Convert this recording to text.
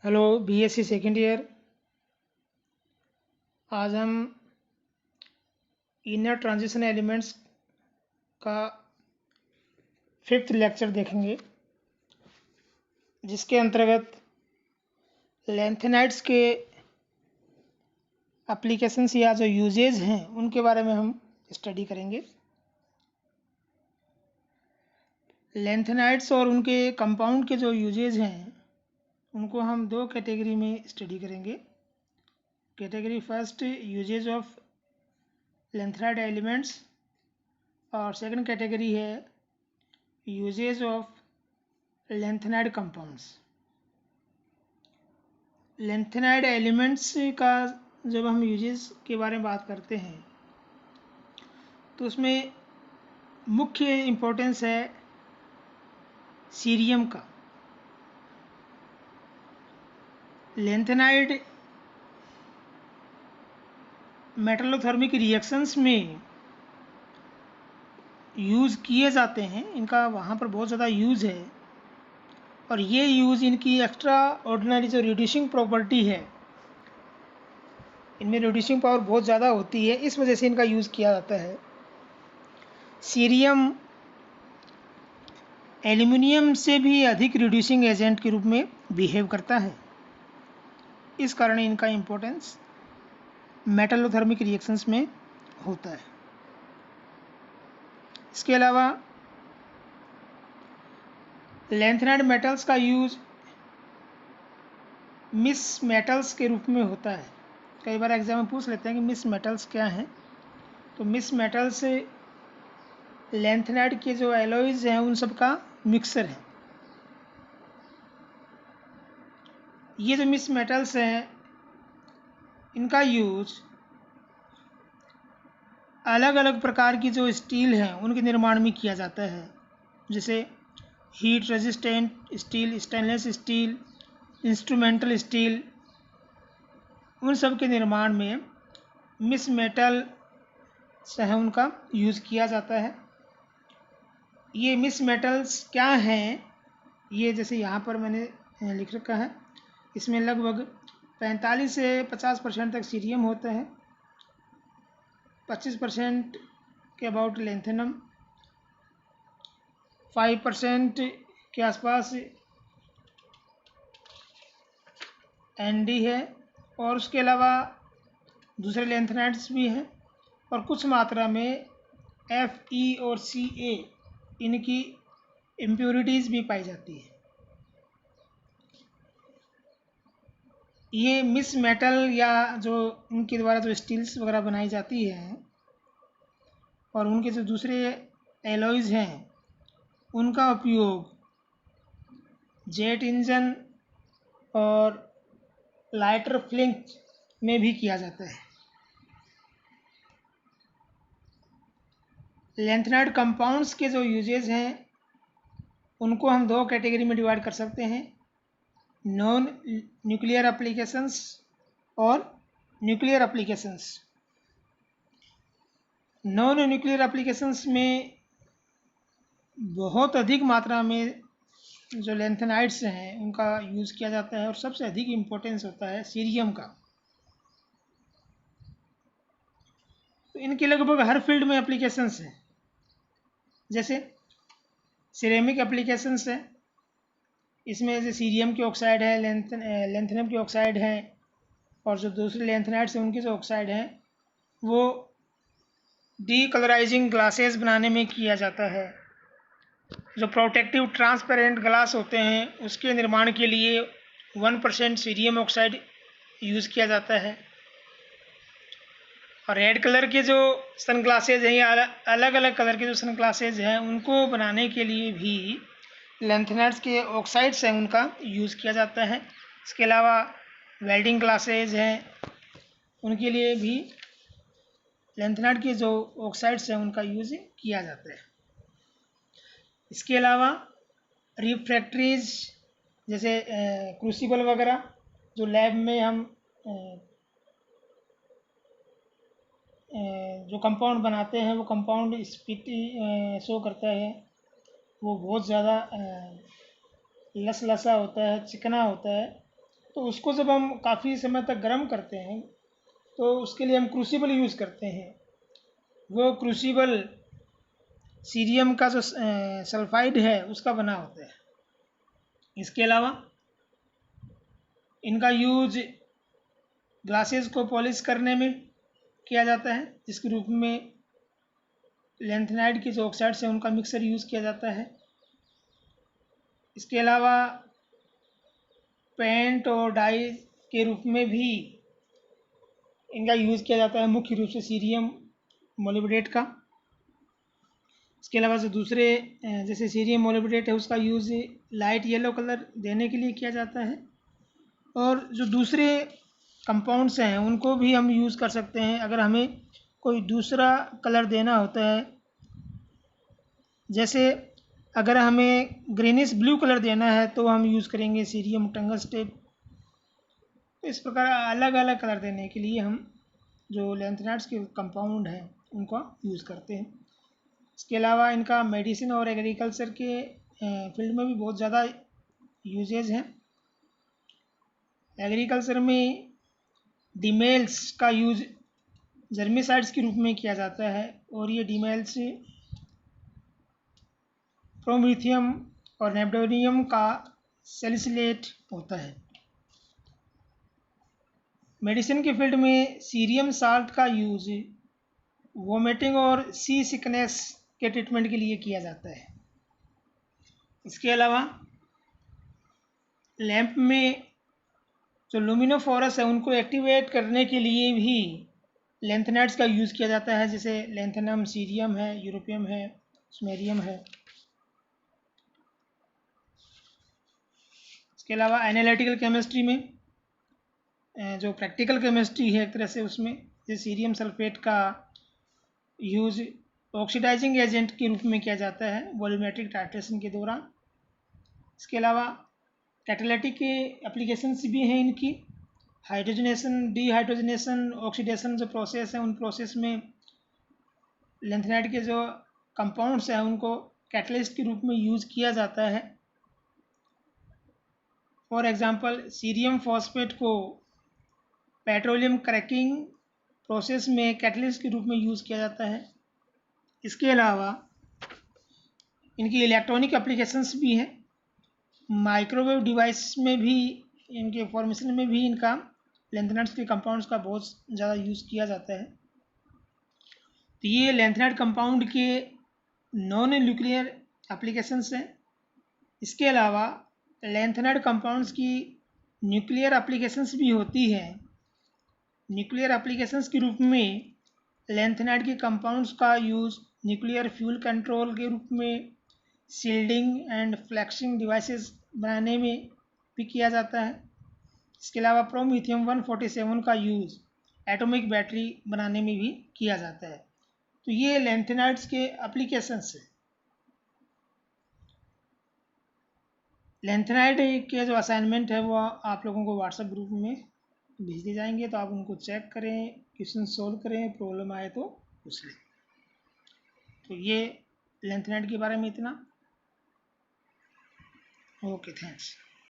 Hello BSc second year. आज हम inner transition elements का 5th लेक्चर देखेंगे, जिसके अंतर्गत लेंथेनाइड्स के एप्लीकेशंस या जो यूजेज हैं उनके बारे में हम स्टडी करेंगे। लेंथेनाइड्स और उनके कंपाउंड के जो यूजेज हैं उनको हम दो कैटेगरी में स्टडी करेंगे। Category first, uses of lanthanide elements, और सेकंड कैटेगरी है uses of lanthanide compounds. Lanthanide elements का जब हम यूजेस के बारे में बात करते हैं तो उसमें मुख्य इम्पोर्टेंस है सीरियम का। लेंथेनाइड मेटलोथर्मिक रिएक्शंस में यूज़ किए जाते हैं, इनका वहाँ पर बहुत ज़्यादा यूज़ है, और ये यूज़ इनकी एक्स्ट्रा ऑर्डिनरी जो रिड्यूसिंग प्रॉपर्टी है, इनमें रिड्यूसिंग पावर बहुत ज़्यादा होती है, इस वजह से इनका यूज़ किया जाता है। सीरियम एल्युमिनियम से भी अधिक रिड्यूसिंग एजेंट के रूप में बिहेव करता है, इस कारण इनका इम्पोर्टेंस मेटलोथर्मिक रिएक्शंस में होता है। इसके अलावा लेंथेनाइड मेटल्स का यूज मिस मेटल्स के रूप में होता है। कई बार एग्जाम में पूछ लेते हैं कि मिस मेटल्स क्या हैं, तो मिस मेटल्स लेंथेनाइड के जो एलॉयज हैं उन सब का मिक्सर है। ये जो मिस मेटल्स हैं इनका यूज अलग अलग प्रकार की जो स्टील हैं उनके निर्माण में किया जाता है, जैसे heat resistant steel, stainless steel, instrumental steel, उन सब के निर्माण में मिस मेटल से है उनका यूज़ किया जाता है। ये मिस मेटल्स क्या हैं, ये जैसे यहाँ पर मैंने लिख रखा है, इसमें लगभग 45 से 50% तक सीरियम होता है, 25% के अबाउट लेंथेनम, 5% के आसपास एनडी है, और उसके अलावा दूसरे लेंथेनाइड्स भी हैं, और कुछ मात्रा में Fe और Ca इनकी इम्प्योरिटीज़ भी पाई जाती है। ये मिस मेटल या जो उनके द्वारा जो स्टील्स वगैरह बनाई जाती है और उनके जो दूसरे एलॉयज़ हैं उनका उपयोग जेट इंजन और लाइटर फ्लिंक में भी किया जाता है। लेंथेनाइड कंपाउंड्स के जो यूजेज हैं उनको हम दो कैटेगरी में डिवाइड कर सकते हैं, नॉन न्यूक्लियर एप्लीकेशंस और nuclear applications. Non nuclear applications में बहुत अधिक मात्रा में जो लेंथेनाइड्स हैं उनका यूज़ किया जाता है, और सबसे अधिक इम्पोर्टेंस होता है सीरियम का। तो इनके लगभग हर फील्ड में एप्लीकेशंस हैं, जैसे सिरेमिक एप्लीकेशंस है, इसमें जैसे सीरियम की ऑक्साइड है, लेंथेनम की ऑक्साइड है, और जो दूसरे लेंथेनाइड्स हैं उनके जो ऑक्साइड हैं वो डीकलराइजिंग ग्लासेस बनाने में किया जाता है। जो प्रोटेक्टिव ट्रांसपेरेंट ग्लास होते हैं उसके निर्माण के लिए 1% सीरियम ऑक्साइड यूज़ किया जाता है। और रेड कलर के जो सन ग्लासेज हैं या अलग अलग कलर के जो सन ग्लासेज हैं उनको बनाने के लिए भी लेंथेनाइड्स के ऑक्साइड्स हैं उनका यूज़ किया जाता है। इसके अलावा वेल्डिंग ग्लासेज हैं उनके लिए भी लेंथेनाइड के जो ऑक्साइड्स हैं उनका यूज़ किया जाता है। इसके अलावा रिफ्रैक्टरीज जैसे क्रूसिबल वगैरह जो लैब में हम जो कंपाउंड बनाते हैं वो कंपाउंड स्पीटी शो करता है, वो बहुत ज़्यादा लसलसा होता है, चिकना होता है, तो उसको जब हम काफ़ी समय तक गर्म करते हैं तो उसके लिए हम क्रूसिबल यूज़ करते हैं। वो क्रूसिबल सीरियम का जो सल्फाइड है उसका बना होता है। इसके अलावा इनका यूज ग्लासेस को पॉलिश करने में किया जाता है, जिसके रूप में लेंथेनाइड के जो ऑक्साइड्स हैं उनका मिक्सर यूज़ किया जाता है। इसके अलावा पेंट और डाई के रूप में भी इनका यूज़ किया जाता है, मुख्य रूप से सीरियम मोलिब्डेट का। इसके अलावा जो दूसरे जैसे सीरियम मोलिब्डेट है उसका यूज़ लाइट येलो कलर देने के लिए किया जाता है, और जो दूसरे कंपाउंड्स हैं उनको भी हम यूज़ कर सकते हैं अगर हमें कोई दूसरा कलर देना होता है। जैसे अगर हमें ग्रीनिश ब्लू कलर देना है तो हम यूज़ करेंगे सीरियम टंगस्टेट। तो इस प्रकार अलग अलग कलर देने के लिए हम जो लेंथेनाइड्स के कंपाउंड हैं उनका यूज़ करते हैं। इसके अलावा इनका मेडिसिन और एग्रीकल्चर के फील्ड में भी बहुत ज़्यादा यूजेज हैं। एग्रीकल्चर में डीमेल्स का यूज जर्मिसाइड्स के रूप में किया जाता है, और ये डीमेल्स प्रोमीथियम और नेबडोनियम का सैलिसिलेट होता है। मेडिसिन के फील्ड में सीरियम साल्ट का यूज वोमिटिंग और सी सिकनेस के ट्रीटमेंट के लिए किया जाता है। इसके अलावा लैंप में जो लुमिनोफोरस है उनको एक्टिवेट करने के लिए भी लेंथेनाइड्स का यूज़ किया जाता है, जैसे लेंथेनम, सीरियम है, यूरोपियम है, स्मेरियम है। इसके अलावा एनालिटिकल केमिस्ट्री में जो प्रैक्टिकल केमिस्ट्री है एक तरह से, उसमें जैसे सीरियम सल्फेट का यूज़ ऑक्सीडाइजिंग एजेंट के रूप में किया जाता है वॉल्यूमेट्रिक टाइट्रेशन के दौरान। इसके अलावा कैटालिटिक के एप्लीकेशंस भी हैं इनकी। हाइड्रोजनेशन, डीहाइड्रोजनेशन, ऑक्सीडेशन जो प्रोसेस है उन प्रोसेस में लेंथेनाइड के जो कंपाउंड्स हैं उनको कैटलिस्ट के रूप में यूज़ किया जाता है। फॉर एग्जांपल सीरियम फॉस्फेट को पेट्रोलियम क्रैकिंग प्रोसेस में कैटलिस्ट के रूप में यूज़ किया जाता है। इसके अलावा इनकी इलेक्ट्रॉनिक एप्लीकेशंस भी हैं। माइक्रोवेव डिवाइस में भी, इनके फॉर्मेशन में भी इनका लेंथेनाइड्स के कंपाउंड्स का बहुत ज़्यादा यूज़ किया जाता है। तो ये लेंथेनाइड कंपाउंड के नॉन न्यूक्लियर एप्लीकेशंस हैं। इसके अलावा लेंथेनाइड कंपाउंड्स की न्यूक्लियर एप्लीकेशंस भी होती हैं। न्यूक्लियर एप्लीकेशंस के रूप में लेंथेनाइड के कंपाउंड्स का यूज़ न्यूक्लियर फ्यूल कंट्रोल के रूप में, शील्डिंग एंड फ्लैक्सिंग डिवाइसेस बनाने में भी किया जाता है। इसके अलावा प्रोमीथियम 147 का यूज़ एटॉमिक बैटरी बनाने में भी किया जाता है। तो ये लेंथेनाइड्स के एप्लीकेशंस हैं। लेंथेनाइड के जो असाइनमेंट है वो आप लोगों को व्हाट्सएप ग्रुप में भेज दिए जाएंगे, तो आप उनको चेक करें, क्वेश्चन सोल्व करें, प्रॉब्लम आए तो पूछ लें। तो ये लेंथेनाइड के बारे में इतना। Okay, thanks.